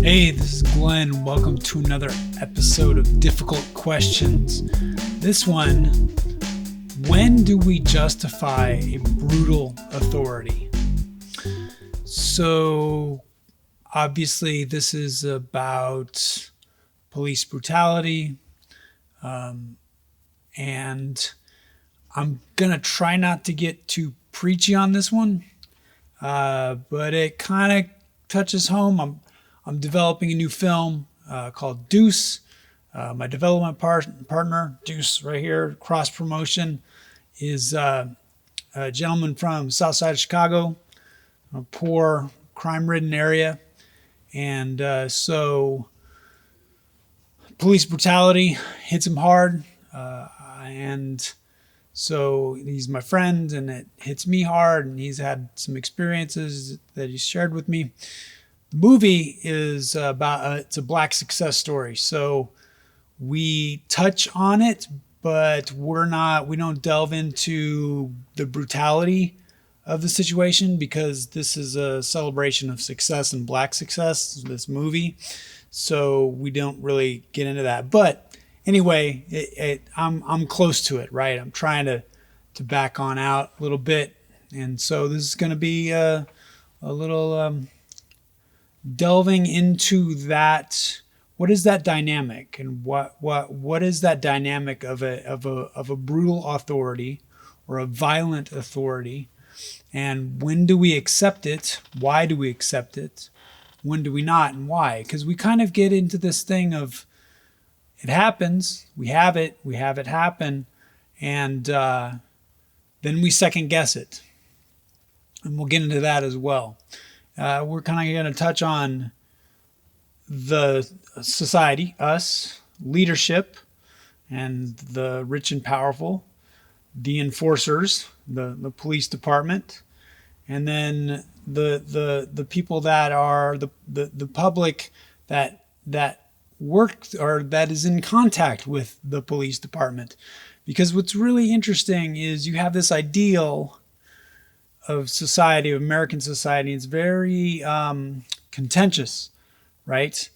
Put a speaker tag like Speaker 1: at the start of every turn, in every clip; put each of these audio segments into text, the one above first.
Speaker 1: Hey, this is Glenn. Welcome to another episode of Difficult Questions. This one, when do we justify a brutal authority? So, obviously, this is about police brutality, and I'm going to try not to get too preachy on this one, but it kind of touches home. I'm developing a new film called Deuce. My development partner, Deuce, right here, cross promotion, is a gentleman from South Side of Chicago, a poor, crime-ridden area. And so police brutality hits him hard. And so he's my friend, and it hits me hard, and he's had some experiences that he's shared with me. The movie is about it's a black success story. So we touch on it, but we don't delve into the brutality of the situation, because this is a celebration of success and black success, this movie. So we don't really get into that. But anyway, I'm close to it, right? I'm trying to back on out a little bit. And so this is going to be a little delving into that. What is that dynamic, and what is that dynamic of a brutal authority or a violent authority, and when do we accept it? Why do we accept it? When do we not, and why? Because we kind of get into this thing of it happens, we have it happen, and then we second guess it, and we'll get into that as well. We're kind of going to touch on the society, us, leadership, and the rich and powerful, the enforcers, the police department, and then the people that are the public that work or that is in contact with the police department. Because what's really interesting is you have this ideal of society, of American society. It's very contentious, right?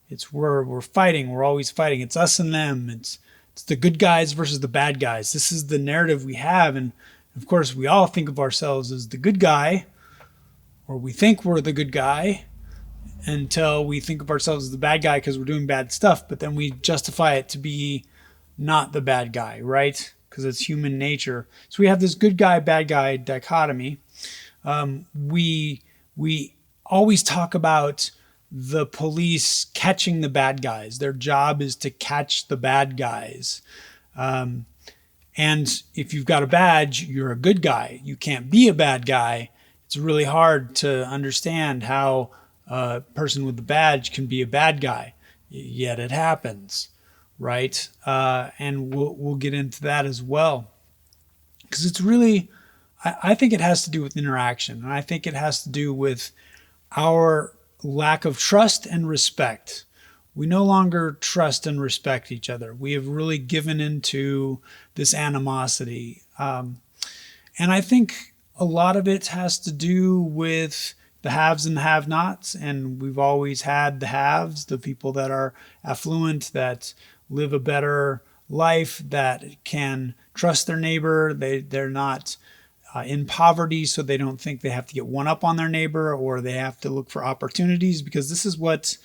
Speaker 1: It's we're fighting. We're always fighting. It's us and them. It's the good guys versus the bad guys. This is the narrative we have. And of course, we all think of ourselves as the good guy, or we think we're the good guy until we think of ourselves as the bad guy because we're doing bad stuff. But then we justify it to be not the bad guy, right? Because it's human nature. So we have this good guy, bad guy dichotomy. We always talk about the police catching the bad guys. Their job is to catch the bad guys. And if you've got a badge, you're a good guy. You can't be a bad guy. It's really hard to understand how a person with the badge can be a bad guy, yet it happens. Right? And we'll get into that as well. Because it's really, I think it has to do with interaction. And I think it has to do with our lack of trust and respect. We no longer trust and respect each other. We have really given into this animosity. And I think a lot of it has to do with the haves and the have-nots. And we've always had the haves, the people that are affluent, that live a better life, that can trust their neighbor. They're not in poverty, so they don't think they have to get one up on their neighbor, or they have to look for opportunities, because this is what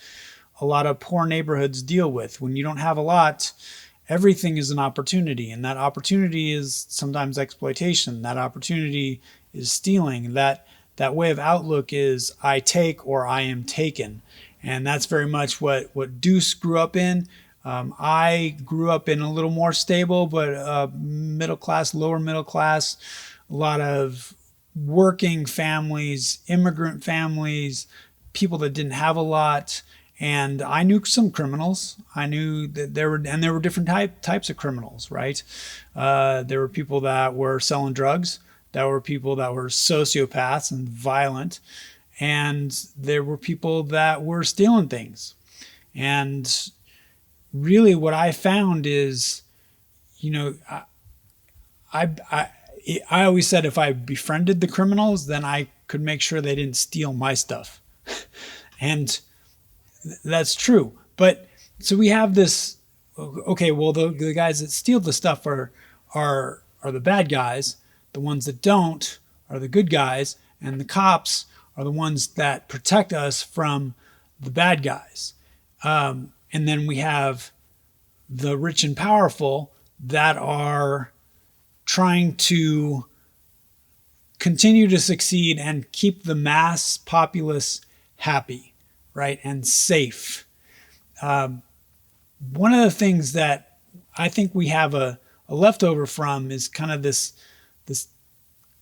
Speaker 1: a lot of poor neighborhoods deal with. When you don't have a lot, everything is an opportunity, and that opportunity is sometimes exploitation. That opportunity is stealing. That way of outlook is I take or I am taken. And that's very much what Deuce grew up in. I grew up in a little more stable, but middle class, lower middle class, a lot of working families, immigrant families, people that didn't have a lot. And I knew some criminals. I knew that there were different types of criminals, right? There were people that were selling drugs. There were people that were sociopaths and violent. And there were people that were stealing things. And really what I found is, I always said if I befriended the criminals, then I could make sure they didn't steal my stuff. And That's true. But so we have this. Okay, well, the guys that steal the stuff are the bad guys. The ones that don't are the good guys, and the cops are the ones that protect us from the bad guys. And then we have the rich and powerful that are trying to continue to succeed and keep the mass populace happy, right, and safe. One of the things that I think we have a leftover from is kind of this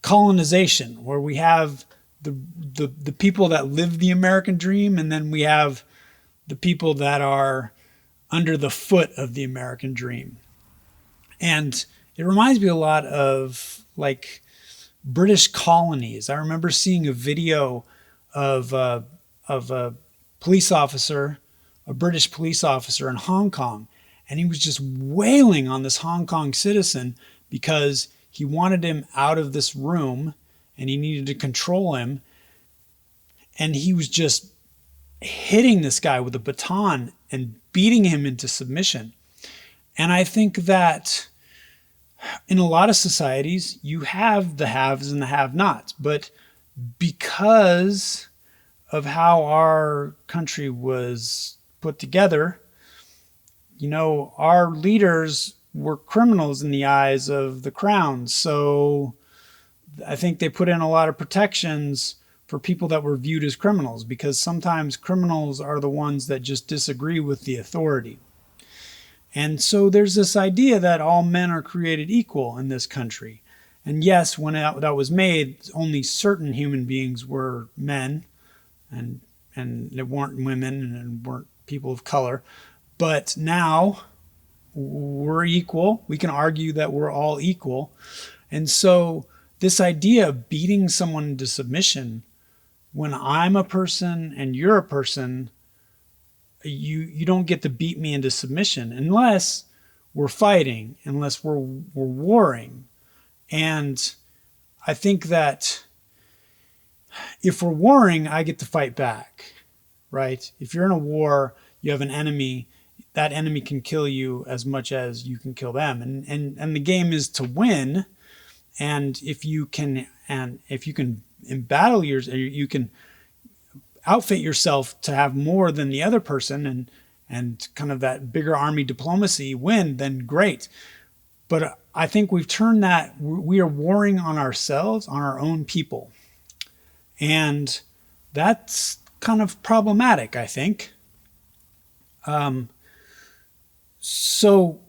Speaker 1: colonization, where we have the people that live the American dream, and then we have the people that are under the foot of the American dream. And it reminds me a lot of like British colonies. I remember seeing a video of a police officer, a British police officer in Hong Kong, and he was just wailing on this Hong Kong citizen because he wanted him out of this room and he needed to control him. And he was just hitting this guy with a baton and beating him into submission. And I think that in a lot of societies, you have the haves and the have-nots. But because of how our country was put together, you know, our leaders were criminals in the eyes of the crown. So I think they put in a lot of protections for people that were viewed as criminals, because sometimes criminals are the ones that just disagree with the authority. And so there's this idea that all men are created equal in this country. And yes, when that was made, only certain human beings were men, and they weren't women and weren't people of color. But now we're equal. We can argue that we're all equal. And so this idea of beating someone into submission, when I'm a person and you're a person, you don't get to beat me into submission unless we're fighting, unless we're warring. And I think that if we're warring, I get to fight back, right? If you're in a war, you have an enemy, that enemy can kill you as much as you can kill them. And the game is to win. And if you can embattle you can outfit yourself to have more than the other person and kind of that bigger army diplomacy win, then great. But I think we've turned that, we are warring on ourselves, on our own people. And that's kind of problematic, I think. So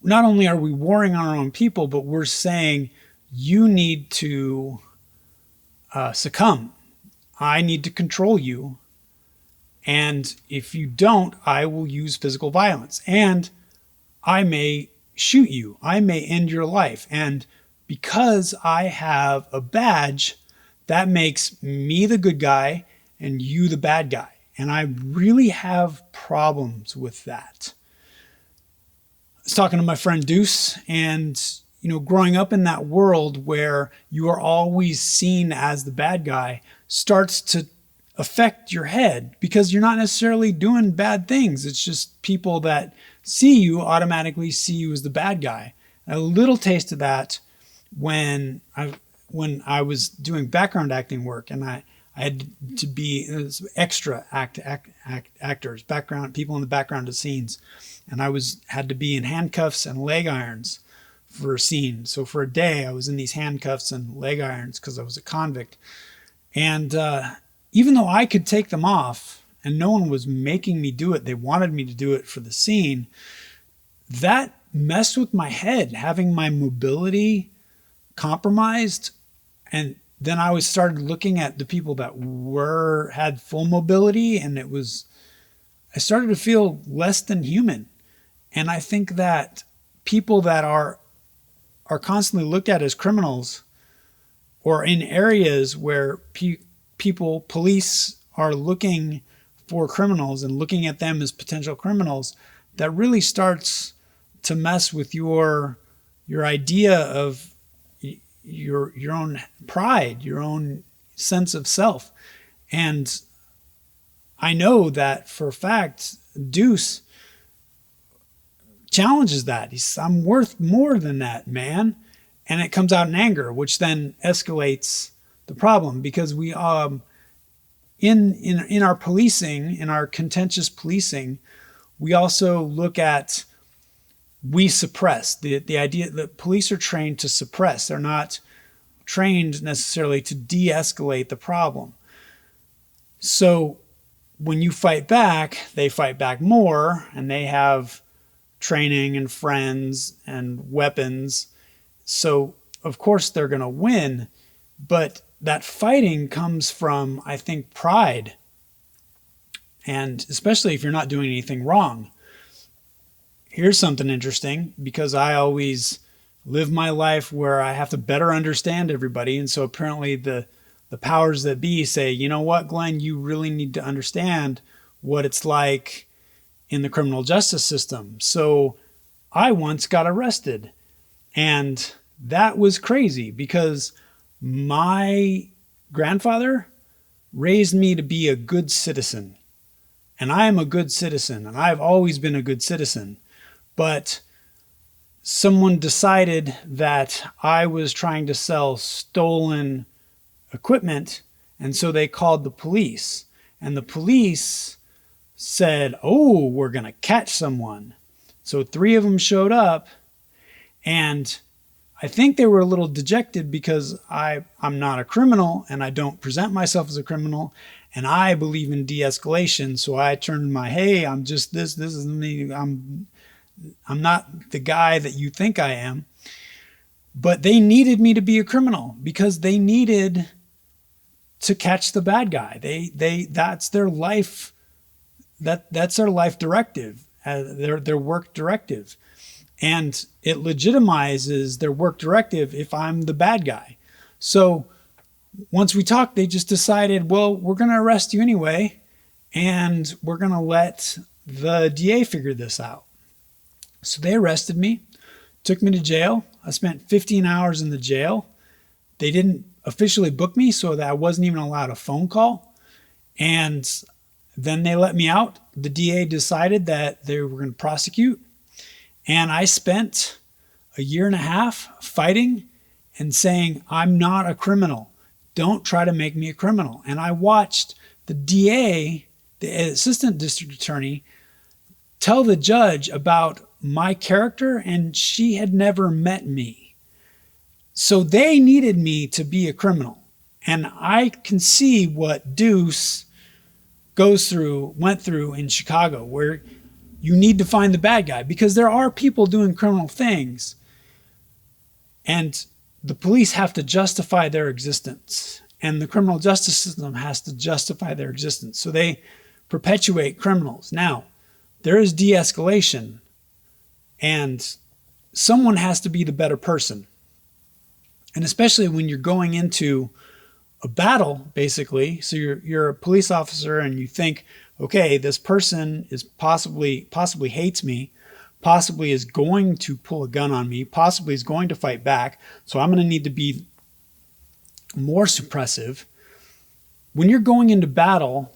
Speaker 1: not only are we warring on our own people, but we're saying you need to succumb. I need to control you. And if you don't, I will use physical violence. And I may shoot you. I may end your life. And because I have a badge, that makes me the good guy and you the bad guy. And I really have problems with that. I was talking to my friend Deuce, and you know, growing up in that world where you are always seen as the bad guy starts to affect your head, because you're not necessarily doing bad things. It's just people that see you automatically see you as the bad guy. A little taste of that when I was doing background acting work, and I had to be extra actors, background people in the background of scenes, and I had to be in handcuffs and leg irons for a scene. So for a day, I was in these handcuffs and leg irons because I was a convict. And even though I could take them off and no one was making me do it, they wanted me to do it for the scene, that messed with my head, having my mobility compromised. And then I started looking at the people that had full mobility, and I started to feel less than human. And I think that people that are constantly looked at as criminals, or in areas where police are looking for criminals and looking at them as potential criminals, that really starts to mess with your idea of your own pride, your own sense of self. And I know that for a fact, Deuce challenges that. He's, I'm worth more than that, man. And it comes out in anger, which then escalates the problem because we, in our policing, in our contentious policing, we also look at, we suppress the idea that police are trained to suppress. They're not trained necessarily to de-escalate the problem. So when you fight back, they fight back more, and they have training and friends and weapons. So of course they're going to win, but that fighting comes from, I think, pride. And especially if you're not doing anything wrong. Here's something interesting, because I always live my life where I have to better understand everybody. And so apparently the powers that be say, you know what, Glenn, you really need to understand what it's like in the criminal justice system. So I once got arrested, and that was crazy because my grandfather raised me to be a good citizen. And I am a good citizen, and I've always been a good citizen. But someone decided that I was trying to sell stolen equipment, and so they called the police. And the police said, oh, we're going to catch someone. So 3 of them showed up, and I think they were a little dejected because I'm not a criminal, and I don't present myself as a criminal, and I believe in de-escalation. So I turned my, hey, I'm just this is me. I'm not the guy that you think I am. But they needed me to be a criminal because they needed to catch the bad guy. That's their life. That's their life directive, their work directive. And it legitimizes their work directive if I'm the bad guy. So once we talked, they just decided, well, we're going to arrest you anyway, and we're going to let the DA figure this out. So they arrested me, took me to jail. I spent 15 hours in the jail. They didn't officially book me, so that I wasn't even allowed a phone call. And then they let me out. The DA decided that they were going to prosecute. And I spent a year and a half fighting and saying, I'm not a criminal. Don't try to make me a criminal. And I watched the DA, the assistant district attorney, tell the judge about my character, and she had never met me. So they needed me to be a criminal. And I can see what Deuce went through in Chicago, where you need to find the bad guy because there are people doing criminal things, and the police have to justify their existence, and the criminal justice system has to justify their existence. So they perpetuate criminals. Now, there is de-escalation, and someone has to be the better person. And especially when you're going into a battle, basically, so you're a police officer and you think, okay, this person is possibly hates me, possibly is going to pull a gun on me, possibly is going to fight back, so I'm going to need to be more suppressive. When you're going into battle,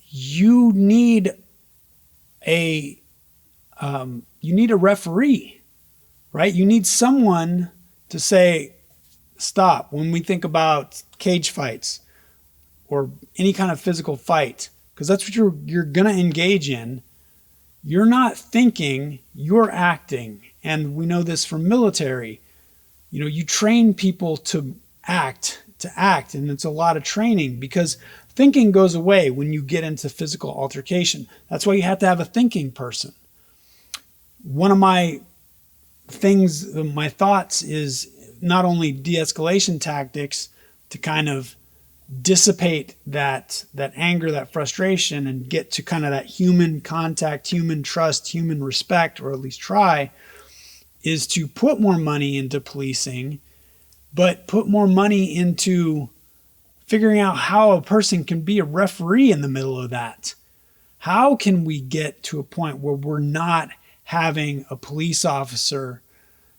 Speaker 1: you need a referee, right? You need someone to say, stop. When we think about cage fights or any kind of physical fight, because that's what you're going to engage in, you're not thinking, you're acting. And we know this from military. You train people to act, and it's a lot of training because thinking goes away when you get into physical altercation. That's why you have to have a thinking person. One of my thoughts is not only de-escalation tactics to kind of dissipate that anger, that frustration, and get to kind of that human contact, human trust, human respect, or at least try, is to put more money into policing, but put more money into figuring out how a person can be a referee in the middle of that. How can we get to a point where we're not having a police officer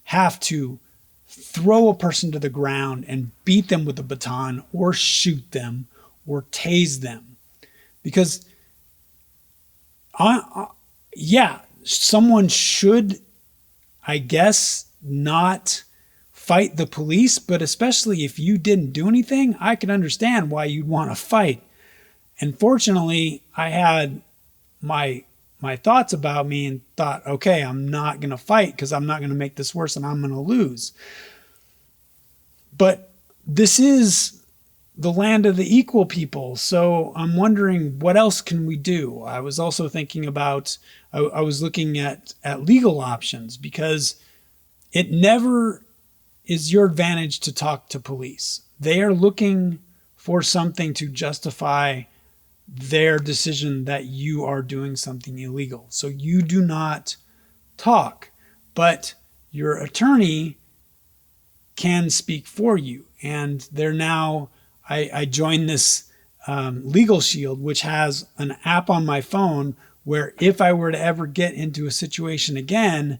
Speaker 1: have to throw a person to the ground and beat them with a baton or shoot them or tase them? Because yeah, someone should, I guess, not fight the police, but especially if you didn't do anything, I could understand why you'd want to fight. And fortunately, I had my thoughts about me and thought, okay, I'm not going to fight because I'm not going to make this worse and I'm going to lose. But this is the land of the equal people. So I'm wondering, what else can we do? I was also thinking about, I was looking at legal options, because it never is your advantage to talk to police. They are looking for something to justify their decision that you are doing something illegal. So you do not talk, but your attorney can speak for you. And they're now, I joined this Legal Shield, which has an app on my phone where if I were to ever get into a situation again,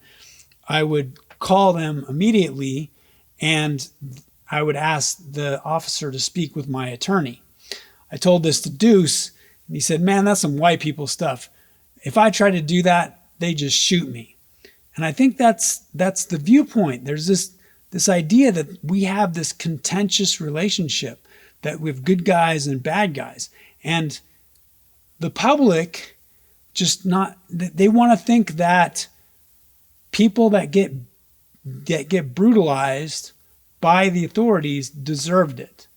Speaker 1: I would call them immediately and I would ask the officer to speak with my attorney. I told this to Deuce, and he said, man, that's some white people stuff. If I try to do that, they just shoot me. And I think that's the viewpoint. There's this idea that we have this contentious relationship, that we have good guys and bad guys. And the public they want to think that people that get brutalized by the authorities deserved it.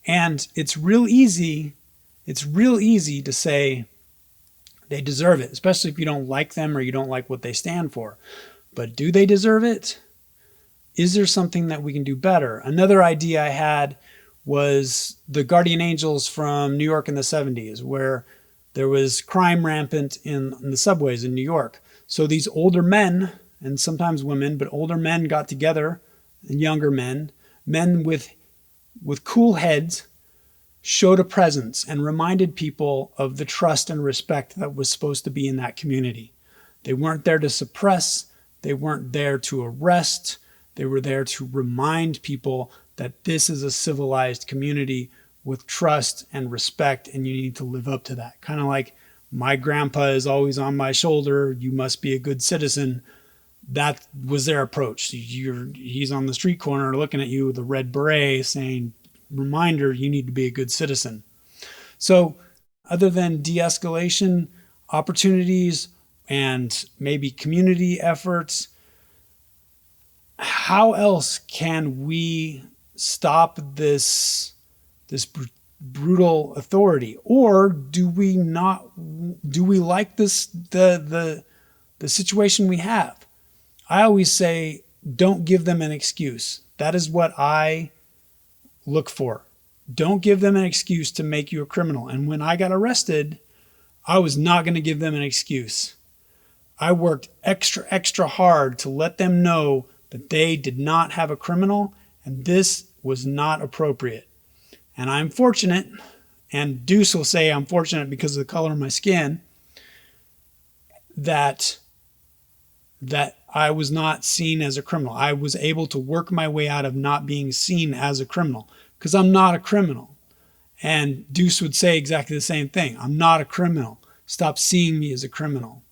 Speaker 1: And it's real easy to say they deserve it, especially if you don't like them or you don't like what they stand for. But do they deserve it? Is there something that we can do better? Another idea I had was the guardian angels from New York in the 70s, where there was crime rampant in the subways in New York. So these older men, and sometimes women, but older men got together, and younger men with cool heads, showed a presence and reminded people of the trust and respect that was supposed to be in that community. They weren't there to suppress. They weren't there to arrest. They were there to remind people that this is a civilized community with trust and respect, and you need to live up to that. Kind of like, my grandpa is always on my shoulder, you must be a good citizen. That was their approach. He's on the street corner looking at you with a red beret saying, reminder, you need to be a good citizen. So other than de-escalation opportunities and maybe community efforts, how else can we stop this brutal authority? Or do we like the situation we have? I always say, don't give them an excuse. That is what I look for. Don't give them an excuse to make you a criminal. And when I got arrested, I was not going to give them an excuse. I worked extra hard to let them know that they did not have a criminal and this was not appropriate. And I'm fortunate, and Deuce will say I'm fortunate because of the color of my skin, that I was not seen as a criminal. I was able to work my way out of not being seen as a criminal, because I'm not a criminal. And Deuce would say exactly the same thing. I'm not a criminal. Stop seeing me as a criminal.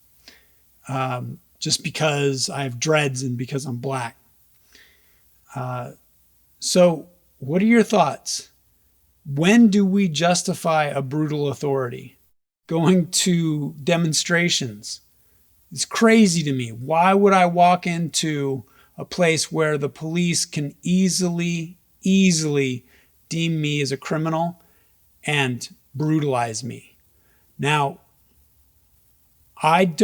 Speaker 1: Just because I have dreads and because I'm black. So what are your thoughts? When do we justify a brutal authority? Going to demonstrations. It's crazy to me. Why would I walk into a place where the police can easily deem me as a criminal and brutalize me? Now, I'm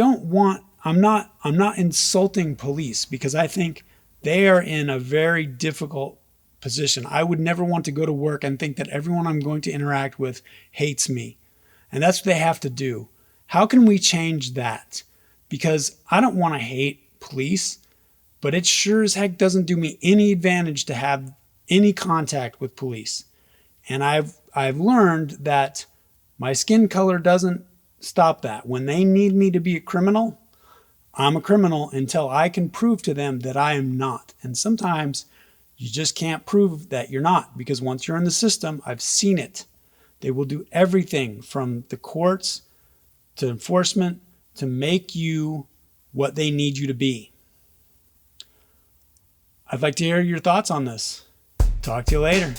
Speaker 1: not insulting police, because I think they are in a very difficult position. I would never want to go to work and think that everyone I'm going to interact with hates me. And that's what they have to do. How can we change that? Because I don't want to hate police, but it sure as heck doesn't do me any advantage to have any contact with police. And I've learned that my skin color doesn't stop that. When they need me to be a criminal, I'm a criminal until I can prove to them that I am not. And sometimes you just can't prove that you're not, because once you're in the system, I've seen it. They will do everything from the courts to enforcement to make you what they need you to be. I'd like to hear your thoughts on this. Talk to you later.